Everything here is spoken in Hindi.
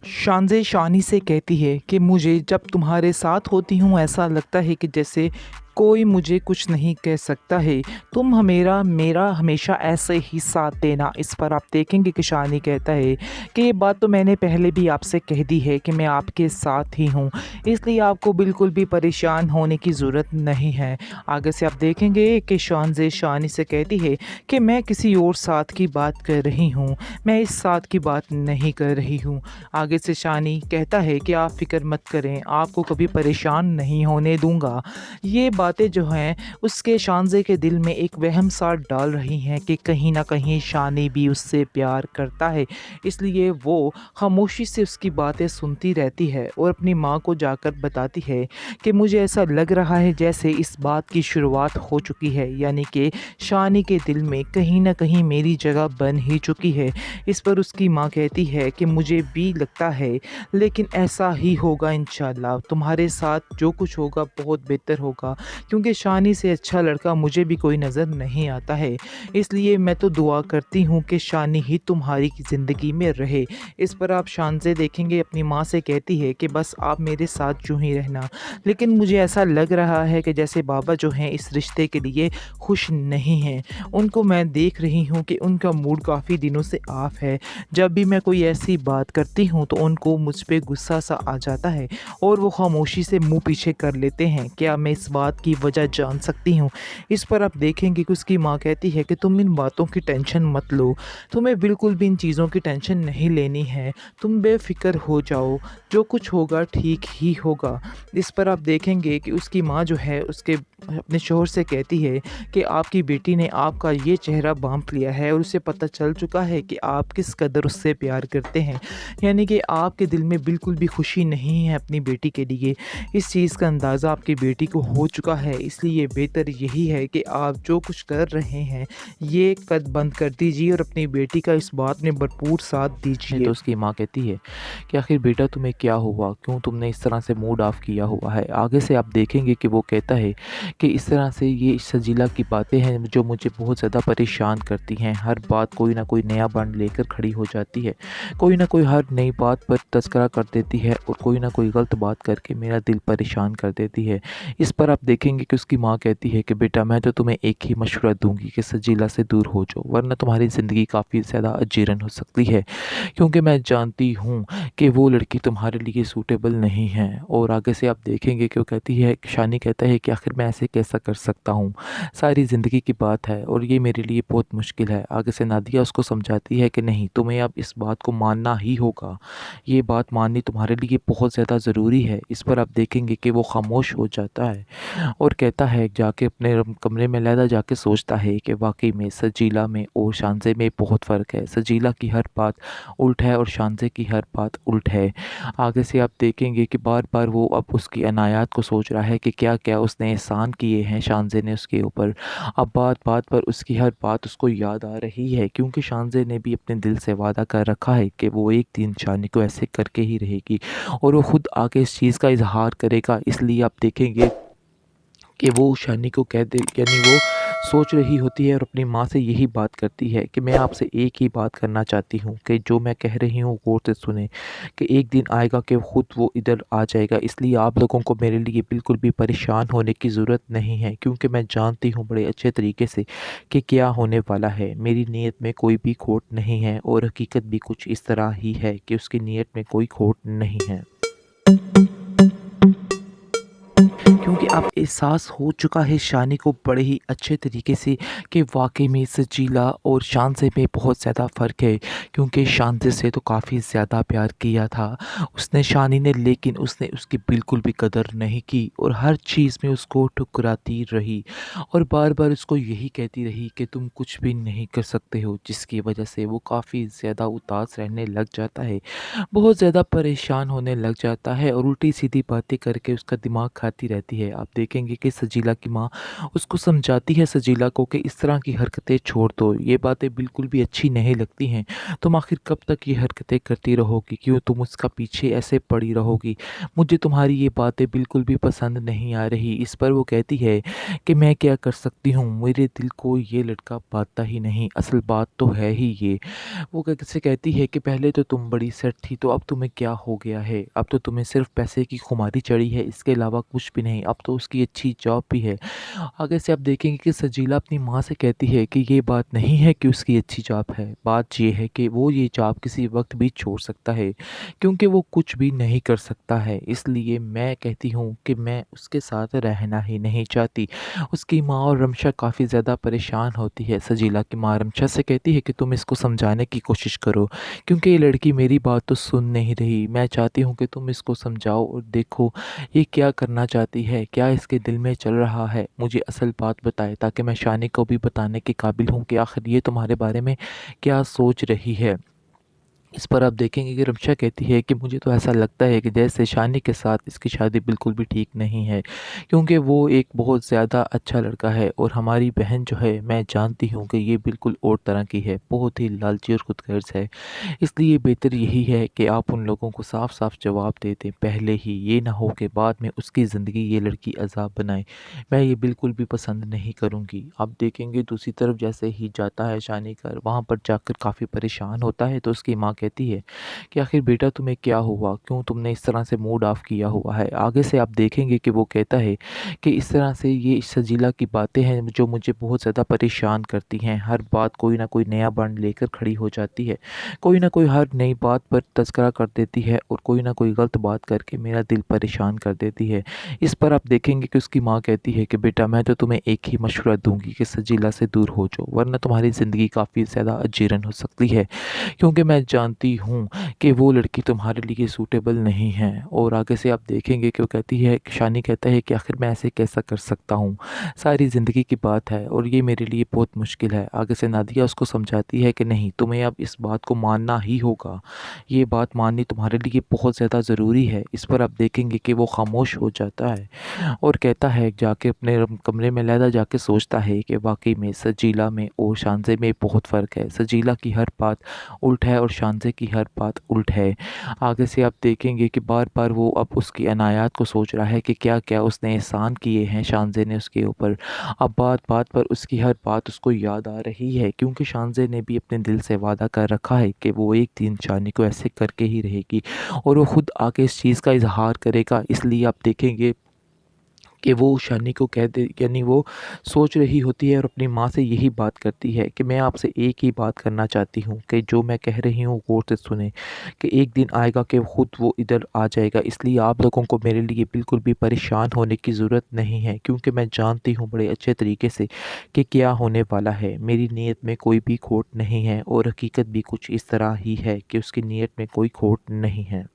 शानज़े शानी से कहती है कि मुझे जब तुम्हारे साथ होती हूँ ऐसा लगता है कि जैसे कोई मुझे कुछ नहीं कह सकता है। तुम मेरा मेरा हमेशा ऐसे ही साथ देना। इस पर आप देखेंगे कि शानी कहता है कि ये बात तो मैंने पहले भी आपसे कह दी है कि मैं आपके साथ ही हूँ, इसलिए आपको बिल्कुल भी परेशान होने की ज़रूरत नहीं है। आगे से आप देखेंगे कि शानज़े शानी से कहती है कि मैं किसी और साथ की बात कर रही हूँ, मैं इस साथ की बात नहीं कर रही हूँ। आगे से शानी कहता है कि आप फ़िक्र मत करें, आपको कभी परेशान नहीं होने दूँगा। ये बातें जो हैं उसके शानज़े के दिल में एक वहम सा डाल रही हैं कि कहीं न कहीं शानी भी उससे प्यार करता है। इसलिए वो खामोशी से उसकी बातें सुनती रहती है और अपनी माँ को जाकर बताती है कि मुझे ऐसा लग रहा है जैसे इस बात की शुरुआत हो चुकी है, यानी कि शानी के दिल में कहीं न कहीं मेरी जगह बन ही चुकी है। इस पर उसकी माँ कहती है कि मुझे भी लगता है, लेकिन ऐसा ही होगा इंशाल्लाह। तुम्हारे साथ जो कुछ होगा बहुत बेहतर होगा, क्योंकि शानी से अच्छा लड़का मुझे भी कोई नज़र नहीं आता है। इसलिए मैं तो दुआ करती हूँ कि शानी ही तुम्हारी ज़िंदगी में रहे। इस पर आप शानज़े देखेंगे अपनी माँ से कहती है कि बस आप मेरे साथ यूँ ही रहना। लेकिन मुझे ऐसा लग रहा है कि जैसे बाबा जो हैं इस रिश्ते के लिए खुश नहीं हैं। उनको मैं देख रही हूँ कि उनका मूड काफ़ी दिनों से ऑफ है। जब भी मैं कोई ऐसी बात करती हूँ तो उनको मुझ पे गुस्सा सा आ जाता है और वो खामोशी से मुँह पीछे कर लेते हैं। क्या मैं इस बात की वजह जान सकती हूँ? इस पर आप देखेंगे कि उसकी माँ कहती है कि तुम इन बातों की टेंशन मत लो। तुम्हें बिल्कुल भी इन चीज़ों की टेंशन नहीं लेनी है। तुम बेफ़िक्र हो जाओ, जो कुछ होगा ठीक ही होगा। इस पर आप देखेंगे कि उसकी माँ जो है उसके अपने शौहर से कहती है कि आपकी बेटी ने आपका ये चेहरा भांप लिया है और उसे पता चल चुका है कि आप किस कदर उससे प्यार करते हैं। यानी कि आपके दिल में बिल्कुल भी खुशी नहीं है अपनी बेटी के लिए। इस चीज़ का अंदाज़ा आपकी बेटी को हो चुका है, इसलिए बेहतर यही है कि आप जो कुछ कर रहे हैं ये कद बंद कर दीजिए और अपनी बेटी का इस बात में भरपूर साथ है दीजिए। तो उसकी माँ कहती है कि आखिर बेटा तुम्हें क्या हुआ, क्यों तुमने इस तरह से मूड ऑफ किया हुआ है। आगे से आप देखेंगे कि वो कहता है कि इस तरह से ये सजीला की बातें हैं जो मुझे बहुत ज़्यादा परेशान करती हैं। हर बात कोई ना कोई नया बंड लेकर खड़ी हो जाती है, कोई ना कोई हर नई बात पर तस्करा कर देती है और कोई ना कोई गलत बात करके मेरा दिल परेशान कर देती है। इस पर आप देखेंगे कि उसकी माँ कहती है कि बेटा मैं तो तुम्हें एक ही मशवरा दूंगी कि सजीला से दूर हो जाओ, वरना तुम्हारी ज़िंदगी काफ़ी ज़्यादा अजीरन हो सकती है, क्योंकि मैं जानती हूँ कि वो लड़की तुम्हारे लिए सूटेबल नहीं है। और आगे से आप देखेंगे कि वो कहती है, शानी कहता है कि आखिर मैं ऐसे कैसा कर सकता हूँ, सारी ज़िंदगी की बात है और ये मेरे लिए बहुत मुश्किल है। आगे से नादिया उसको समझाती है कि नहीं, तुम्हें अब इस बात को मानना ही होगा, ये बात माननी तुम्हारे लिए बहुत ज़्यादा ज़रूरी है। इस पर आप देखेंगे कि वो खामोश हो जाता है और कहता है, जाके अपने कमरे में लहदा जाके सोचता है कि वाकई में सजीला में और शानज़े में बहुत फ़र्क है। सजीला की हर बात उल्ट है और शानज़े की हर बात उल्ट है। आगे से आप देखेंगे कि बार-बार वो अब उसकी अनायात को सोच रहा है कि क्या-क्या उसने एहसान किए हैं शानज़े ने उसके ऊपर। अब बात-बात पर उसकी हर बात उसको याद आ रही है, क्योंकि शानज़े ने भी अपने दिल से वादा कर रखा है कि वो एक दिन शानी को ऐसे करके ही रहेगी और वो खुद आके इस चीज़ का इज़हार करेगा। इसलिए आप देखेंगे कि वो शानी को कह दे, यानी वो सोच रही होती है और अपनी माँ से यही बात करती है कि मैं आपसे एक ही बात करना चाहती हूँ कि जो मैं कह रही हूँ गौर से सुने, कि एक दिन आएगा कि खुद वो इधर आ जाएगा। इसलिए आप लोगों को मेरे लिए बिल्कुल भी परेशान होने की ज़रूरत नहीं है, क्योंकि मैं जानती हूँ बड़े अच्छे तरीके से कि क्या होने वाला है। मेरी नीयत में कोई भी खोट नहीं है और हकीकत भी कुछ इस तरह ही है कि उसकी नीयत में कोई खोट नहीं है, क्योंकि अब एहसास हो चुका है शानी को बड़े ही अच्छे तरीके से कि वाक़ई में सजीला और शानज़े में बहुत ज़्यादा फ़र्क है। क्योंकि शानज़े से तो काफ़ी ज़्यादा प्यार किया था उसने शानी ने, लेकिन उसने उसकी बिल्कुल भी कदर नहीं की और हर चीज़ में उसको ठुकराती रही और बार-बार उसको यही कहती रही कि तुम कुछ भी नहीं कर सकते हो, जिसकी वजह से वो काफ़ी ज़्यादा उदास रहने लग जाता है, बहुत ज़्यादा परेशान होने लग जाता है और उल्टी-सीधी बातें करके उसका दिमाग खाती रहती है। आप देखेंगे कि सजीला की माँ उसको समझाती है सजीला को कि इस तरह की हरकतें छोड़ दो, ये बातें बिल्कुल भी अच्छी नहीं लगती हैं। तुम आखिर कब तक ये हरकतें करती रहोगी? क्यों तुम उसका पीछे ऐसे पड़ी रहोगी? मुझे तुम्हारी ये बातें बिल्कुल भी पसंद नहीं आ रही। इस पर वो कहती है कि मैं क्या कर सकती हूँ, मेरे दिल को ये लड़का बांधता ही नहीं, असल बात तो है ही ये। वो कैसे कहती है कि पहले तो तुम बड़ी सेट थी, तो अब तुम्हें क्या हो गया है? अब तो तुम्हें सिर्फ पैसे की खुमारी चढ़ी है, इसके अलावा कुछ भी नहीं। अब तो उसकी अच्छी जॉब भी है। आगे से आप देखेंगे कि सजीला अपनी माँ से कहती है कि ये बात नहीं है कि उसकी अच्छी जॉब है, बात ये है कि वो ये जॉब किसी वक्त भी छोड़ सकता है, क्योंकि वो कुछ भी नहीं कर सकता है। इसलिए मैं कहती हूँ कि मैं उसके साथ रहना ही नहीं चाहती। उसकी माँ और रमशा काफ़ी ज़्यादा परेशान होती है। सजीला की माँ रमशा से कहती है कि तुम इसको समझाने की कोशिश करो, क्योंकि ये लड़की मेरी बात तो सुन नहीं रही। मैं चाहती हूँ कि तुम इसको समझाओ और देखो ये क्या करना चाहती है, क्या इसके दिल में चल रहा है। मुझे असल बात बताए ताकि मैं शानी को भी बताने के काबिल हूँ कि आखिर ये तुम्हारे बारे में क्या सोच रही है। इस पर आप देखेंगे कि रमशा कहती है कि मुझे तो ऐसा लगता है कि जैसे शानी के साथ इसकी शादी बिल्कुल भी ठीक नहीं है, क्योंकि वो एक बहुत ज़्यादा अच्छा लड़का है और हमारी बहन जो है मैं जानती हूँ कि ये बिल्कुल और तरह की है, बहुत ही लालची और खुदगर्ज है। इसलिए बेहतर यही है कि आप उन लोगों को साफ साफ जवाब दे दें पहले ही, ये ना हो कि बाद में उसकी ज़िंदगी ये लड़की अजाब बनाए। मैं ये बिल्कुल भी पसंद नहीं करूँगी। आप देखेंगे दूसरी तरफ जैसे ही जाता है शानी घर, वहाँ पर जाकर काफ़ी परेशान होता है, तो उसकी माँ कहती है कि आखिर बेटा तुम्हें क्या हुआ, क्यों तुमने इस तरह से मूड ऑफ किया हुआ है। आगे से आप देखेंगे कि वो कहता है कि इस तरह से ये सजीला की बातें हैं जो मुझे बहुत ज़्यादा परेशान करती हैं। हर बात कोई ना कोई नया बंड लेकर खड़ी हो जाती है, कोई ना कोई हर नई बात पर तज़किरा कर देती है और कोई ना कोई गलत बात करके मेरा दिल परेशान कर देती है। इस पर आप देखेंगे कि उसकी माँ कहती है कि बेटा मैं तो तुम्हें एक ही मशवरा दूंगी कि सजीला से दूर हो जाओ, वरना तुम्हारी ज़िंदगी काफ़ी ज़्यादा अजीरन हो सकती है, क्योंकि मैं जानती हूँ कि वो लड़की तुम्हारे लिए सूटेबल नहीं है। और आगे से आप देखेंगे कि वो कहती है कि शानी कहता है कि आखिर मैं ऐसे कैसा कर सकता हूँ, सारी ज़िंदगी की बात है और ये मेरे लिए बहुत मुश्किल है। आगे से नादिया उसको समझाती है कि नहीं, तुम्हें अब इस बात को मानना ही होगा, ये बात माननी तुम्हारे लिए बहुत ज़्यादा ज़रूरी है। इस पर आप देखेंगे कि वो खामोश हो जाता है और कहता है, जाके अपने कमरे में लहदा जाके सोचता है कि वाकई में सजीला में और शानजे में बहुत फ़र्क है। सजीला की हर बात उल्ट है और शानजे की हर बात उल्ट है। आगे से आप देखेंगे कि बार बार वो अब उसकी अनायात को सोच रहा है कि क्या क्या उसने एहसान किए हैं शानजे ने उसके ऊपर। अब बात बात पर उसकी हर बात उसको याद आ रही है, क्योंकि शानजे ने भी अपने दिल से वादा कर रखा है कि वो एक दिन शानी को ऐसे करके ही रहेगी और वो खुद आके इस चीज़ का इजहार करेगा। इसलिए आप देखेंगे कि वो शानी को कह दे, यानी वो सोच रही होती है और अपनी माँ से यही बात करती है कि मैं आपसे एक ही बात करना चाहती हूँ कि जो मैं कह रही हूँ गौर से सुने, कि एक दिन आएगा कि खुद वो इधर आ जाएगा। इसलिए आप लोगों को मेरे लिए बिल्कुल भी परेशान होने की ज़रूरत नहीं है, क्योंकि मैं जानती हूँ बड़े अच्छे तरीके से कि क्या होने वाला है। मेरी नीयत में कोई भी खोट नहीं है और हकीकत भी कुछ इस तरह ही है कि उसकी नीयत में कोई खोट नहीं है।